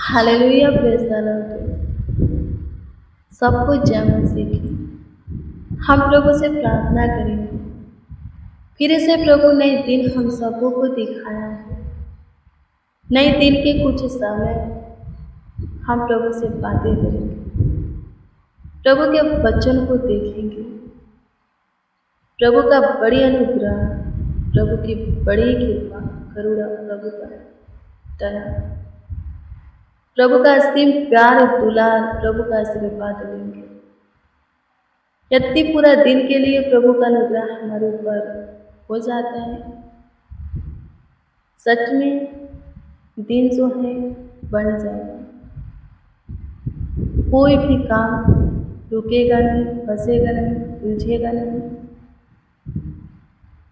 Hallelujah praise the Lord. सबको जय मसीह की। हम प्रभु से प्रार्थना करेंगे। फिर से प्रभु नए दिन हम सबों को दिखाया है। नए दिन के कुछ समय हम प्रभु से बातें करेंगे, प्रभु के वचन को देखेंगे, प्रभु का बड़ी अनुग्रह, प्रभु की बड़ी कृपा, करुणा, प्रभु का दया, प्रभु का असीम प्यार, दुलार, प्रभु का आशीर्वाद लेंगे। यदि पूरा दिन के लिए प्रभु का अनुग्रह हमारे ऊपर हो जाता है, सच में दिन जो है बढ़ जाएगा। कोई भी काम रुकेगा नहीं, फंसेगा नहीं, उलझेगा नहीं,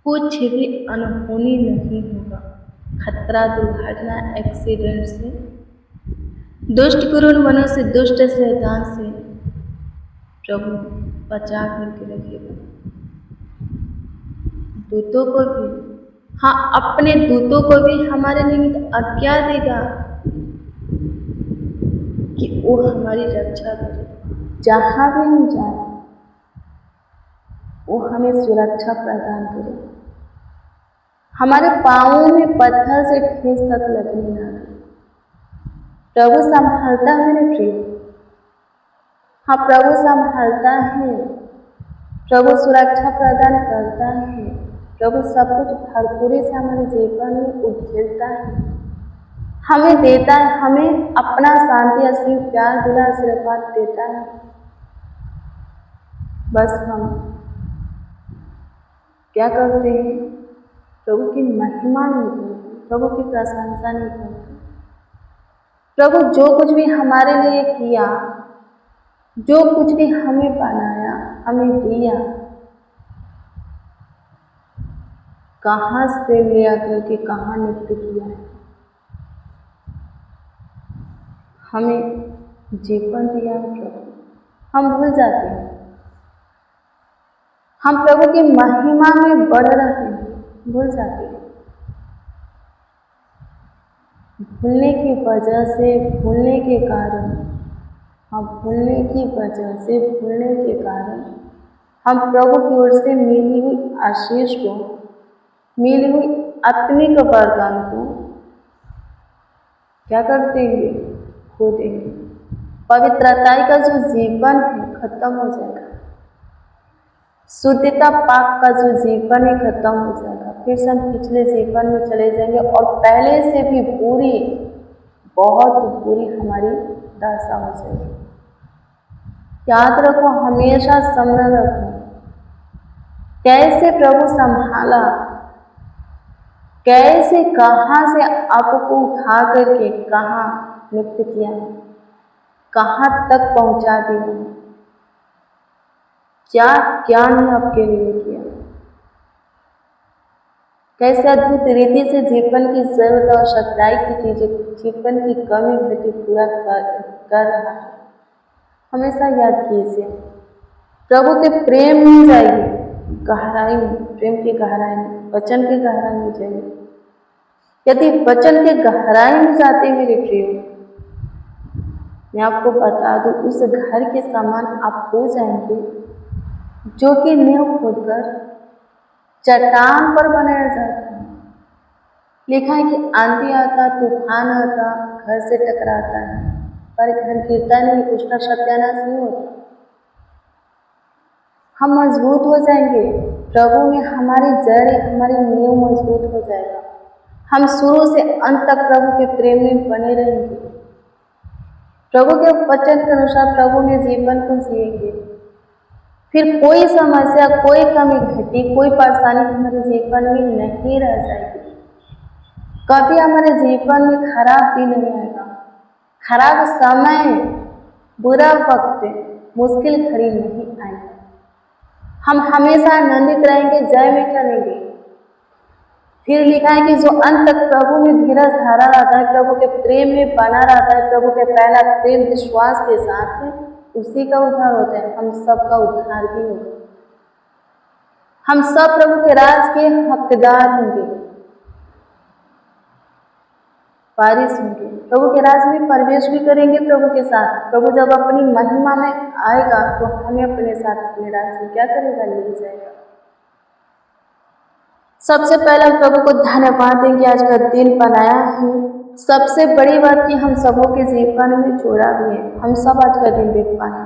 कुछ भी अनहोनी नहीं होगा। खतरा, दुर्घटना, एक्सीडेंट से, दुष्ट क्रूर मनुष्य, दुष्ट शैतान से प्रभु बचा करके रखेगा। दूतों को भी, हाँ, अपने दूतों को भी हमारे निमित्त आज्ञा देगा कि वो हमारी रक्षा करे। जहाँ भी हम जाए वो हमें सुरक्षा प्रदान करे। हमारे पाँवों में पत्थर से ठेस तक लगने ना दे। प्रभु संभालता है मेरे प्रिय। हाँ, प्रभु संभालता है, प्रभु सुरक्षा प्रदान करता है, प्रभु सब कुछ भरपूरी से हमारे जीवन में उछलता है, हमें देता है, हमें अपना शांति, असीम प्यार, दुलार, आशीर्वाद देता है। बस हम क्या करते हैं? प्रभु की महिमा नहीं करते, प्रभु की प्रशंसा नहीं करते। प्रभु जो कुछ भी हमारे लिए किया, जो कुछ भी हमें बनाया, हमें दिया, कहाँ से ले आकर के कहाँ नियुक्त किया है। हमें जीवन दिया है प्रभु, हम भूल जाते हैं। हम प्रभु की महिमा में बढ़ रहे हैं, भूल जाते हैं। भूलने की वजह से, भूलने के कारण, हम भूलने की वजह से, भूलने के कारण हम प्रभु की ओर से मिली हुई आशीष को, मिली हुई आत्मिक वरदान को क्या कर देंगे? खो देंगे। पवित्रता का जो जीवन है खत्म हो जाएगा। शुद्धता पाप का जो जीवन है खत्म हो जाएगा। फिर से हम पिछले जीवन में चले जाएंगे और पहले से भी बुरी, बहुत बुरी हमारी दशा हो जाएगी। याद रखो, हमेशा स्मरण रखो कैसे प्रभु संभाला, कैसे कहाँ से आपको उठा करके कहाँ मुक्त किया, कहाँ तक पहुँचा दिया, क्या ज्ञान ने आपके लिए किया, कैसे अद्भुत रीति से जीवन की जरूरत और आवश्यकताएं की चीजें, जीवन की कमी घटी पूरा कर रहा है। हमेशा याद कीजिए, प्रभु के प्रेम में जाइए, गहराई में, प्रेम की गहराई में, वचन की गहराई में जाइए। यदि वचन के गहराई में जाते मेरे प्रिय, मैं आपको बता दूं, उस घर के समान आप हो जाएंगे जो कि नींव खोदकर चट्टान पर बनाया जाता है। लिखा है कि आंधी आता, तूफान आता, घर से टकराता है, पर घर गिरता नहीं, उसका सत्यानाश नहीं होता। हम मजबूत हो जाएंगे प्रभु में, हमारी जड़, हमारी नींव मजबूत हो जाएगा। हम शुरू से अंत तक प्रभु के प्रेम में बने रहेंगे। प्रभु के वचन के अनुसार प्रभु में जीवन को जिएंगे। फिर कोई समस्या, कोई कमी घटी, कोई परेशानी हमारे जीवन में नहीं रह जाएगी। कभी हमारे जीवन में खराब दिन नहीं आएगा, खराब समय, बुरा वक्त, मुश्किल घड़ी नहीं आएगा। हम हमेशा आनंदित रहेंगे, जय में चलेंगे। फिर लिखा है कि जो अंत तक प्रभु में धीरज धारा रहता है, प्रभु के प्रेम में बना रहता है, प्रभु के पहला प्रेम विश्वास के साथ है, उसी का उद्धार होता है। हम सबका उद्धार भी होगा। हम सब प्रभु के राज के हकदार होंगे। वारिस होंगे, प्रभु के राज में प्रवेश भी करेंगे प्रभु के साथ। प्रभु जब अपनी महिमा में आएगा तो हमें अपने साथ अपने राज में क्या करेगा, ले जाएगा। सबसे पहले प्रभु को धन्यवाद देंगे, आज का दिन बनाया है। सबसे बड़ी बात कि हम सबों के जीवन में जोड़ा भी है, हम सब आज का दिन देख पाए,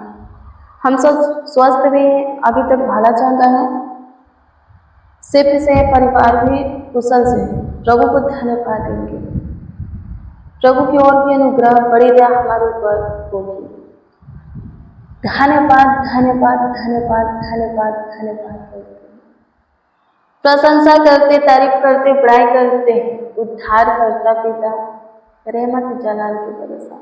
हम सब स्वस्थ भी हैं, अभी तक भला चल रहा है, सिर्फ से परिवार में कुशल से है। प्रभु को धन्यवाद देंगे, प्रभु की ओर भी अनुग्रह बड़ी दया हमारे ऊपर होगी। धन्यवाद धन्यवाद धन्यवाद धन्यवाद धन्यवाद करते हैं, प्रशंसा करते, तारीफ करते, बड़ाई करते हैं। उद्धार करता पिता रहमत जलाल के भरोसा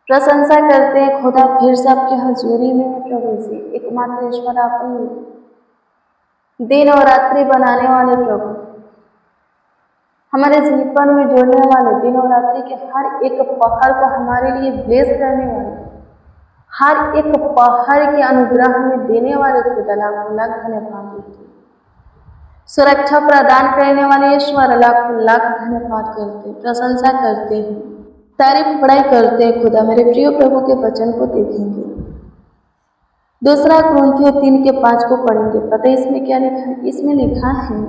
प्रशंसा करते हैं खुदा, फिर से आपकी हजूरी में है प्रभु जी। एकमात्र ईश्वर आप ही, दिन और रात्रि बनाने वाले प्रभु, हमारे जीवन में जोड़ने वाले, दिन और रात्रि के हर एक पहर को हमारे लिए ब्लेस करने वाले, हर एक पहर के अनुग्रह हमें देने वाले खुदा लाख लाख धन्यवाद देते हैं। सुरक्षा प्रदान करने वाले ईश्वर लाख लाख धन्यवाद करते, प्रशंसा करते हैं, तारीफ बड़ाई करते हैं खुदा। मेरे प्रिय प्रभु के वचन को देखेंगे, 2 कुरिन्थियों 3:5 को पढ़ेंगे। पता है इसमें क्या लिखा है? इसमें लिखा है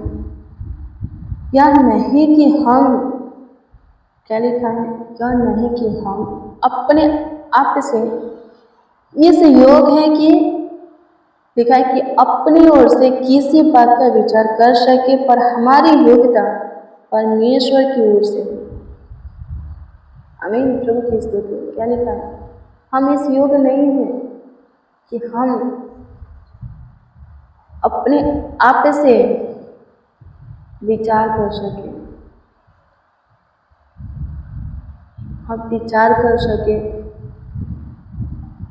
यह नहीं कि हम, क्या लिखा है? यह नहीं कि हम अपने आप से इस योग है कि, लिखा है कि अपनी ओर से किसी बात का विचार कर सके, पर हमारी योग्यता परमेश्वर की ओर से। आमीन, प्रभु की स्तुति। क्या लिखा है? हम इस योग नहीं है कि हम अपने आप से विचार कर सके, हम विचार कर सके,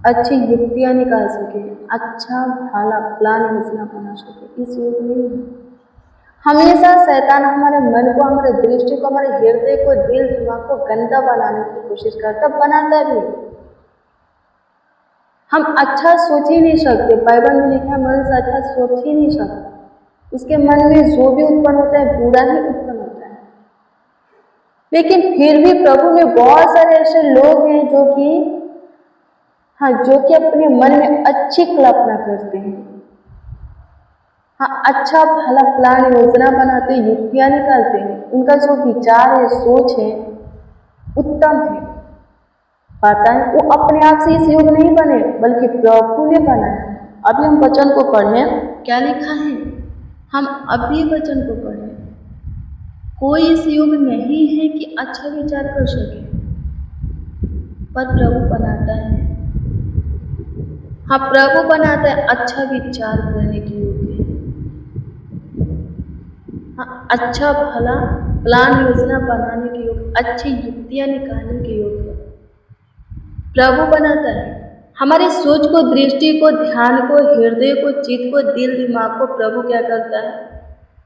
अच्छी युक्तियाँ निकाल सके, अच्छा भला प्लान योजना बना सके, इस योग नहीं है। हमेशा शैतान हमारे मन को, हमारे दृष्टि को, हमारे हृदय को, दिल दिमाग को गंदा बनाने की कोशिश करता, बनाता भी। हम अच्छा सोच ही नहीं सकते, बाइबल में लिखा है मनुष्य अच्छा सोच ही नहीं सकता, उसके मन में जो भी उत्पन्न होता है बुरा ही उत्पन्न होता है। लेकिन फिर भी प्रभु में बहुत सारे ऐसे लोग हैं जो कि अपने मन में अच्छी कल्पना करते हैं, अच्छा भला प्लान योजना बनाते, युक्तियाँ निकालते हैं, उनका जो विचार है, सोच है, उत्तम है। पता है वो अपने आप से इस योग नहीं बने, बल्कि प्रभु ने बनाया। अभी हम वचन को पढ़ें, क्या लिखा है? हम अभी वचन को पढ़ें। कोई इस योग नहीं है कि अच्छा विचार कर सके, पर प्रभु बनाता है। हाँ, प्रभु बनाता है अच्छा विचार करने की योग है, हाँ, अच्छा भला प्लान योजना बनाने की योग, अच्छी युक्तियाँ निकालने की योग है। प्रभु बनाता है हमारी सोच को, दृष्टि को, ध्यान को, हृदय को, चित्त को, दिल दिमाग को प्रभु क्या करता है?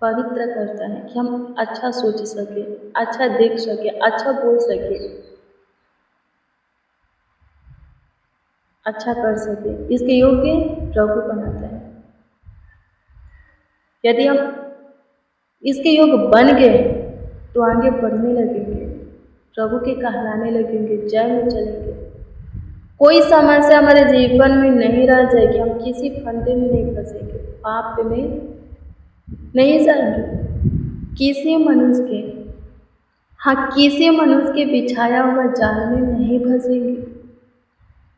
पवित्र करता है कि हम अच्छा सोच सके, अच्छा देख सके, अच्छा बोल सके, अच्छा कर सके। इसके योग्य प्रभु बनाता है। यदि हम इसके योग बन गए तो आगे बढ़ने लगेंगे, प्रभु के कहलाने लगेंगे, जय में चलेंगे। कोई समस्या हमारे जीवन में नहीं रह जाएगी, हम किसी फंदे में नहीं फंसेंगे, पाप में नहीं जाएंगे, किसी मनुष्य के बिछाया हुआ जाल में नहीं फंसेंगे,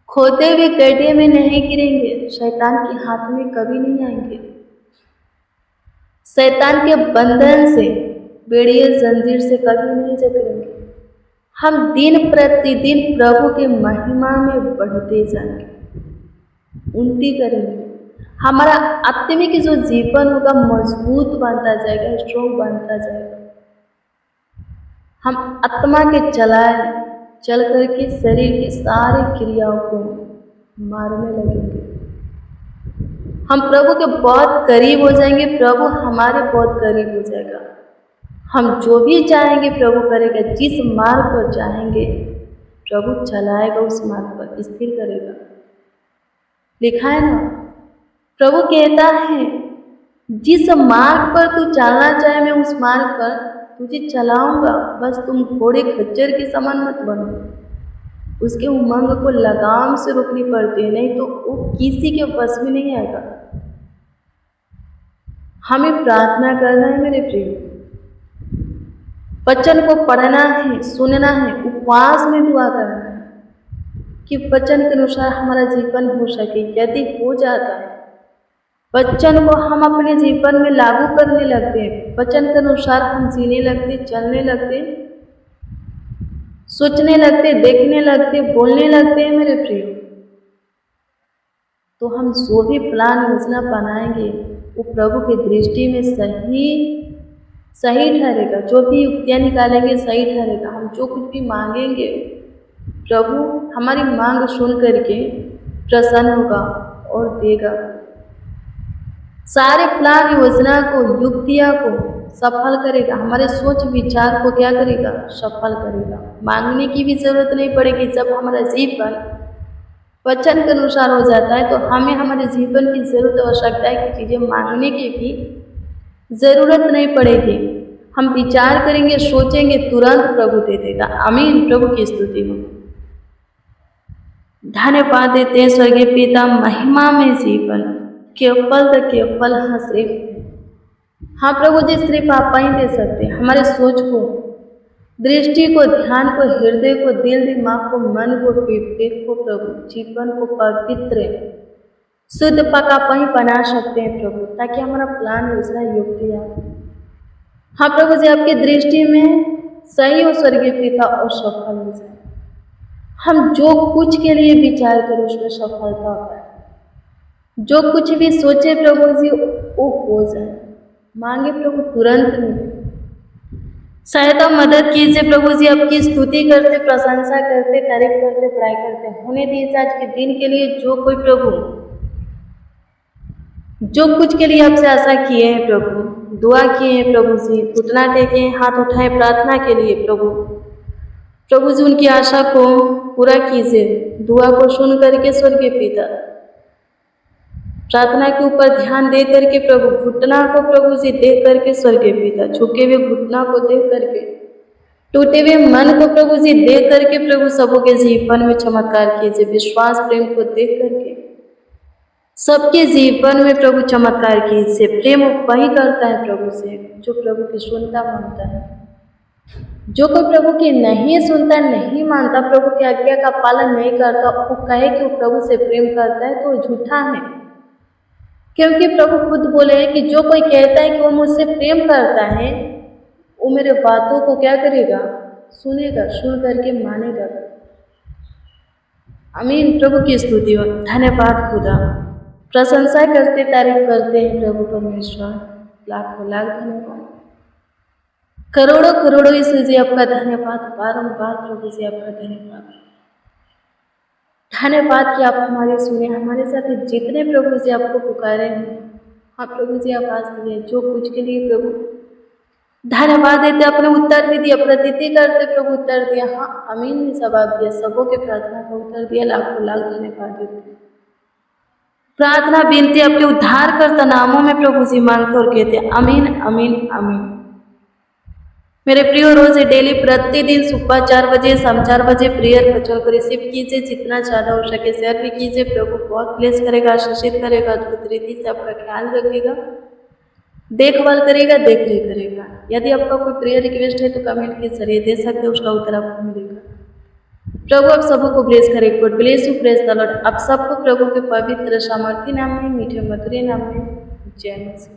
खोते हुए गड्ढे में नहीं गिरेंगे, शैतान के हाथ में कभी नहीं आएंगे, शैतान के बंधन से, बेड़िए जंजीर से कभी नहीं जकड़ेंगे। हम दिन प्रतिदिन प्रभु के महिमा में बढ़ते जाएंगे, उन्नति करेंगे। हमारा आत्मिक जो जीवन होगा मजबूत बनता जाएगा, स्ट्रॉन्ग बनता जाएगा। हम आत्मा के चल करके शरीर की सारी क्रियाओं को मारने लगेंगे। हम प्रभु के बहुत करीब हो जाएंगे, प्रभु हमारे बहुत करीब हो जाएगा। हम जो भी चाहेंगे प्रभु करेगा, जिस मार्ग पर चाहेंगे प्रभु चलाएगा, उस मार्ग पर स्थिर करेगा। लिखा है ना, प्रभु कहता है जिस मार्ग पर तू चलना चाहे मैं उस मार्ग पर तुझे चलाऊंगा, बस तुम घोड़े खच्चर के समान मत बनो। उसके उमंग को लगाम से रोकनी पड़ती है, नहीं तो वो किसी के बस में नहीं आएगा। हमें प्रार्थना करना है मेरे प्रिय, वचन को पढ़ना है, सुनना है, उपवास में दुआ करना है कि वचन के अनुसार हमारा जीवन हो सके। यदि हो जाता है, वचन को हम अपने जीवन में लागू करने लगते हैं, वचन के अनुसार हम जीने लगते, चलने लगते, सोचने लगते, देखने लगते, बोलने लगते हैं मेरे प्रिय, तो हम जो भी प्लान योजना बनाएंगे वो प्रभु की दृष्टि में सही ठहरेगा। जो भी युक्तियाँ निकालेंगे सही ठहरेगा। हम जो कुछ भी मांगेंगे प्रभु हमारी मांग सुन करके प्रसन्न होगा और देगा। सारे प्लान योजना को, युक्तियाँ को सफल करेगा। हमारे सोच विचार को क्या करेगा? सफल करेगा। मांगने की भी जरूरत नहीं पड़ेगी। जब हमारा जीवन वचन के अनुसार हो जाता है तो हमें हमारे जीवन की जरूरत आवश्यकता की चीज़ें मांगने की भी जरूरत नहीं पड़ेगी। हम विचार करेंगे, सोचेंगे, तुरंत प्रभु दे देगा। आमीन। प्रभु की स्तुति हो। धन्यवाद देते हैं स्वर्गीय पिता, महिमा में जीवन केवल हाँ सिर्फ हाँ प्रभु जी, सिर्फ आप ही दे सकते हैं। हमारे सोच को, दृष्टि को, ध्यान को, हृदय को, दिल दिमाग को, मन को, विवेक को, प्रभु जीवन को पवित्र शुद्ध पका ही बना सकते हैं प्रभु, ताकि हमारा प्लान योजना युक्तियाँ हाँ प्रभु जी आपकी दृष्टि में सही हो स्वर्गीय पिता और सफल हो जाए। हम जो कुछ के लिए विचार करें उसमें सफलता पाए। जो कुछ भी सोचे प्रभु जी वो हो जाए। मांगे प्रभु तुरंत मिले। सहायता मदद कीजिए प्रभु जी। आपकी स्तुति करते, प्रशंसा करते, तारीफ करते, बड़ाई करते होने दीजिए आज के दिन के लिए। जो कोई प्रभु जो कुछ के लिए आपसे आशा किए हैं प्रभु, दुआ किए हैं प्रभु जी, घुटना टेके, हाथ उठाए प्रार्थना के लिए प्रभु जी उनकी आशा को पूरा कीजिए। दुआ को सुन करके स्वर्गीय पिता प्रार्थना के ऊपर ध्यान दे करके प्रभु, घुटना को प्रभु जी देख करके स्वर्गीय पिता, झुके हुए घुटना को देख करके, टूटे हुए मन को प्रभु जी देख करके प्रभु सबों के जीवन में चमत्कार कीजिए। विश्वास प्रेम को देख करके सबके जीवन में प्रभु चमत्कार कीजिए। प्रेम वही करता है प्रभु से जो प्रभु की सुनता मानता है। जो कोई प्रभु की नहीं सुनता, नहीं मानता, प्रभु की आज्ञा का पालन नहीं करता, वो कहे कि वो प्रभु से प्रेम करता है तो वो झूठा है। क्योंकि प्रभु खुद बोले हैं कि जो कोई कहता है कि वो मुझसे प्रेम करता है वो मेरे बातों को क्या करेगा? सुनेगा, सुन करके मानेगा। आमीन। प्रभु की स्तुति हो। धन्यवाद खुदा। प्रशंसा करते, तारीफ करते हैं प्रभु परमेश्वर। लाखों लाख धन्यवाद, करोड़ों करोड़ों यीशु जी आपका धन्यवाद। बारंबार प्रभु जी आपका धन्यवाद। धन्यवाद कि आप हमारे सुने, हमारे साथ जितने प्रभु जी आपको पुकारे हैं, हाँ प्रभु जी आवाज़ दिए जो कुछ के लिए प्रभु धन्यवाद देते। अपने उत्तर भी दिया, प्रतीति करते प्रभु उत्तर दिया। हाँ आमीन ने जवाब दिया, सबों के प्रार्थना का उत्तर दिया। लाखों लाख धन्यवाद देते। प्रार्थना विनती आपके उद्धारकर्ता नामों में प्रभु जी मांगते और कहते आमीन आमीन आमीन। मेरे प्रिय रोज डेली प्रतिदिन सुबह 4 बजे, शाम 4 बजे प्रेयर बच्चों को रिसीव कीजिए। जितना ज़्यादा हो सके शेयर भी कीजिए। प्रभु बहुत ब्लेस करेगा, आशीषित करेगा, अद्भुत रीति से आपका ख्याल रखेगा, देखभाल करेगा, देख रेख करेगा। यदि आपका कोई प्रेयर रिक्वेस्ट है तो कमेंट के जरिए दे सकते हैं, उसका उत्तर आपको मिलेगा। प्रभु आप सबको को ब्लेस करे। God bless you, praise the Lord. आप सबको प्रभु के पवित्र सामर्थ्य नाम में, मीठे मधुरे नाम में जय मसीह।